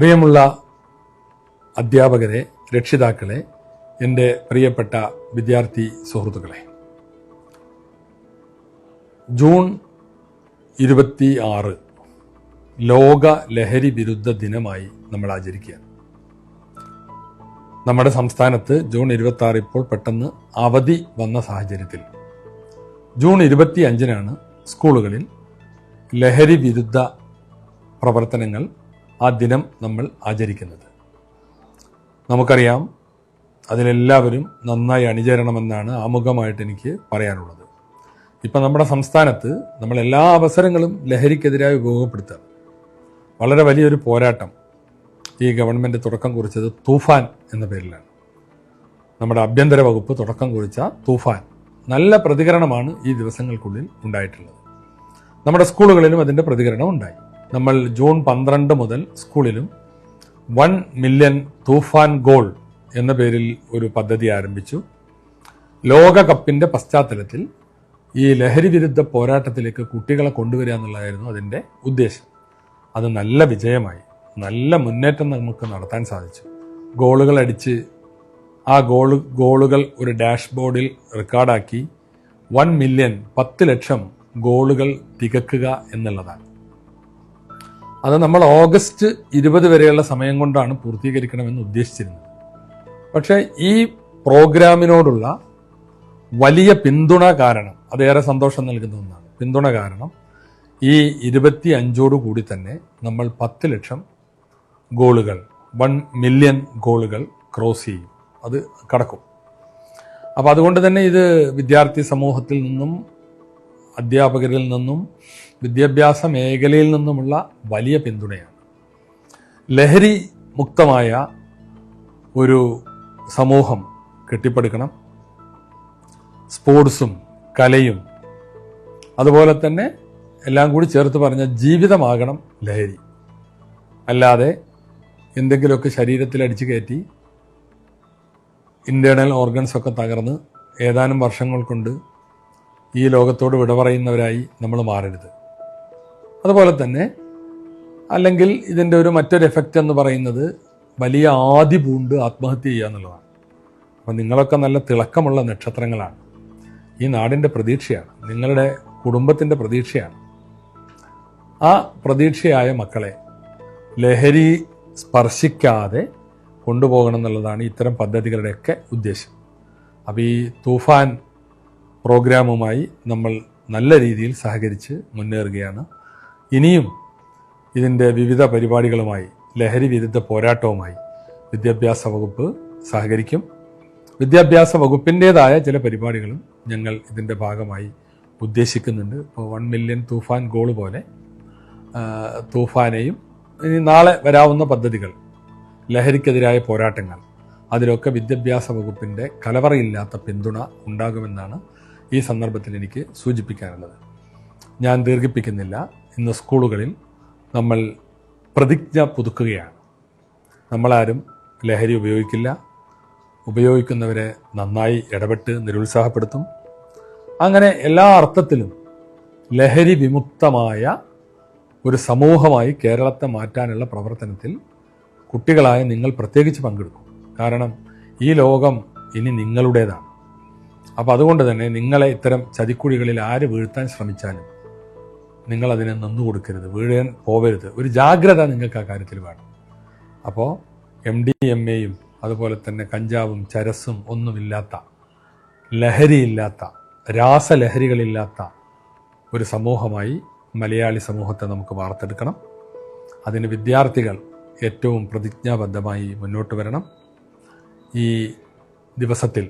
പ്രിയമുള്ള അധ്യാപകരെ, രക്ഷിതാക്കളെ, എൻ്റെ പ്രിയപ്പെട്ട വിദ്യാർത്ഥി സുഹൃത്തുക്കളെ, ജൂൺ 26 ലോക ലഹരി വിരുദ്ധ ദിനമായി നമ്മൾ ആചരിക്കുകയാണ്. നമ്മുടെ സംസ്ഥാനത്ത് ജൂൺ 26 ഇപ്പോൾ പെട്ടെന്ന് അവധി വന്ന സാഹചര്യത്തിൽ ജൂൺ 25-നാണ് സ്കൂളുകളിൽ ലഹരി വിരുദ്ധ പ്രവർത്തനങ്ങൾ ആ ദിനം നമ്മൾ ആചരിക്കുന്നത്. നമുക്കറിയാം, അതിലെല്ലാവരും നന്നായി അണിചേരണമെന്നാണ് ആമുഖമായിട്ട് എനിക്ക് പറയാനുള്ളത്. ഇപ്പം നമ്മുടെ സംസ്ഥാനത്ത് നമ്മൾ എല്ലാ അവസരങ്ങളും ലഹരിക്കെതിരായി ഉപയോഗപ്പെടുത്തുകയാണ്. വളരെ വലിയൊരു പോരാട്ടം ഈ ഗവൺമെൻറ് തുടക്കം കുറിച്ചത് തൂഫാൻ എന്ന പേരിലാണ്. നമ്മുടെ ആഭ്യന്തര വകുപ്പ് തുടക്കം കുറിച്ച തൂഫാൻ നല്ല പ്രതികരണമാണ് ഈ ദിവസങ്ങൾക്കുള്ളിൽ ഉണ്ടായിട്ടുള്ളത്. നമ്മുടെ സ്കൂളുകളിലും അതിൻ്റെ പ്രതികരണം ഉണ്ടായി. നമ്മൾ ജൂൺ 12 മുതൽ സ്കൂളിലും 1 മില്യൺ തൂഫാൻ ഗോൾ എന്ന പേരിൽ ഒരു പദ്ധതി ആരംഭിച്ചു. ലോകകപ്പിൻ്റെ പശ്ചാത്തലത്തിൽ ഈ ലഹരി വിരുദ്ധ പോരാട്ടത്തിലേക്ക് കുട്ടികളെ കൊണ്ടുവരിക എന്നുള്ളതായിരുന്നു അതിൻ്റെ ഉദ്ദേശം. അത് നല്ല വിജയമായി, നല്ല മുന്നേറ്റം നമുക്ക് നടത്താൻ സാധിച്ചു. ഗോളുകൾ അടിച്ച് ആ ഗോളുകൾ ഒരു ഡാഷ്ബോർഡിൽ റെക്കോർഡാക്കി 1 മില്യൺ 10 ലക്ഷം ഗോളുകൾ തികക്കുക എന്നുള്ളതാണ്. അത് നമ്മൾ ഓഗസ്റ്റ് 20 വരെയുള്ള സമയം കൊണ്ടാണ് പൂർത്തീകരിക്കണമെന്ന് ഉദ്ദേശിച്ചിരുന്നത്. പക്ഷേ ഈ പ്രോഗ്രാമിനോടുള്ള വലിയ പിന്തുണ കാരണം, അതേറെ സന്തോഷം നൽകുന്ന ഒന്നാണ്. പിന്തുണ കാരണം ഈ 25 കൂടി തന്നെ നമ്മൾ 10 ലക്ഷം ഗോളുകൾ, 1 മില്യൺ ഗോളുകൾ ക്രോസ് ചെയ്യും, അത് കടക്കും. അപ്പോൾ അതുകൊണ്ട് തന്നെ ഇത് വിദ്യാർത്ഥി സമൂഹത്തിൽ നിന്നും, അധ്യാപകരിൽ നിന്നും, വിദ്യാഭ്യാസ മേഖലയിൽ നിന്നുമുള്ള വലിയ പിന്തുണയാണ്. ലഹരി മുക്തമായ ഒരു സമൂഹം കെട്ടിപ്പടുക്കണം. സ്പോർട്സും കലയും അതുപോലെ തന്നെ എല്ലാം കൂടി ചേർത്ത് പറഞ്ഞ ജീവിതമാകണം ലഹരി. അല്ലാതെ എന്തെങ്കിലുമൊക്കെ ശരീരത്തിൽ അടിച്ചു കയറ്റി ഇൻറ്റേർണൽ ഓർഗൻസൊക്കെ തകർന്ന് ഏതാനും വർഷങ്ങൾ കൊണ്ട് ഈ ലോകത്തോട് വിട പറയുന്നവരായി നമ്മൾ മാറരുത്. അതുപോലെ തന്നെ അല്ലെങ്കിൽ ഇതിൻ്റെ മറ്റൊരു എഫക്റ്റ് എന്ന് പറയുന്നത് വലിയ ആദി പൂണ്ട് ആത്മഹത്യ ചെയ്യുക എന്നുള്ളതാണ്. അപ്പം നിങ്ങളൊക്കെ നല്ല തിളക്കമുള്ള നക്ഷത്രങ്ങളാണ്, ഈ നാടിൻ്റെ പ്രതീക്ഷയാണ്, നിങ്ങളുടെ കുടുംബത്തിൻ്റെ പ്രതീക്ഷയാണ്. ആ പ്രതീക്ഷയായ മക്കളെ ലഹരി സ്പർശിക്കാതെ കൊണ്ടുപോകണം എന്നുള്ളതാണ് ഇത്തരം പദ്ധതികളുടെയൊക്കെ ഉദ്ദേശം. അപ്പോൾ ഈ തൂഫാൻ പ്രോഗ്രാമുമായി നമ്മൾ നല്ല രീതിയിൽ സഹകരിച്ച് മുന്നേറുകയാണ്. ഇനിയും ഇതിൻ്റെ വിവിധ പരിപാടികളുമായി, ലഹരി വിരുദ്ധ പോരാട്ടവുമായി വിദ്യാഭ്യാസ വകുപ്പ് സഹകരിക്കും. വിദ്യാഭ്യാസ വകുപ്പിൻ്റേതായ ചില പരിപാടികളും ഞങ്ങൾ ഇതിൻ്റെ ഭാഗമായി ഉദ്ദേശിക്കുന്നുണ്ട്. ഇപ്പോൾ 1 മില്യൺ തൂഫാൻ ഗോൾ പോലെ തൂഫാനെയും ഇനി നാളെ വരാവുന്ന പദ്ധതികൾ, ലഹരിക്കെതിരായ പോരാട്ടങ്ങൾ, അതിലൊക്കെ വിദ്യാഭ്യാസ വകുപ്പിൻ്റെ കലവറയില്ലാത്ത പിന്തുണ ഉണ്ടാകുമെന്നാണ് ഈ സന്ദർഭത്തിൽ എനിക്ക് സൂചിപ്പിക്കാനുള്ളത്. ഞാൻ ദീർഘിപ്പിക്കുന്നില്ല. ഇന്ന് സ്കൂളുകളിൽ നമ്മൾ പ്രതിജ്ഞ പുതുക്കുകയാണ്. നമ്മളാരും ലഹരി ഉപയോഗിക്കില്ല, ഉപയോഗിക്കുന്നവരെ നന്നായി ഇടപെട്ട് നിരുത്സാഹപ്പെടുത്തും. അങ്ങനെ എല്ലാ അർത്ഥത്തിലും ലഹരി വിമുക്തമായ ഒരു സമൂഹമായി കേരളത്തെ മാറ്റാനുള്ള പ്രവർത്തനത്തിൽ കുട്ടികളായ നിങ്ങൾ പ്രത്യേകിച്ച് പങ്കെടുക്കും. കാരണം ഈ ലോകം ഇനി നിങ്ങളുടേതാണ്. അപ്പോൾ അതുകൊണ്ട് തന്നെ നിങ്ങളെ ഇത്തരം ചതിക്കുഴികളിൽ ആര് വീഴ്ത്താൻ ശ്രമിച്ചാലും നിങ്ങളതിനെ നിന്നു കൊടുക്കരുത്, വീഴാൻ പോവരുത്. ഒരു ജാഗ്രത നിങ്ങൾക്ക് ആ കാര്യത്തിൽ വേണം. അപ്പോൾ MDMA-യും അതുപോലെ തന്നെ കഞ്ചാവും ചരസും ഒന്നുമില്ലാത്ത, ലഹരിയില്ലാത്ത, രാസലഹരികളില്ലാത്ത ഒരു സമൂഹമായി മലയാളി സമൂഹത്തെ നമുക്ക് വാർത്തെടുക്കണം. അതിന് വിദ്യാർത്ഥികൾ ഏറ്റവും പ്രതിജ്ഞാബദ്ധമായി മുന്നോട്ട് വരണം. ഈ ദിവസത്തിൽ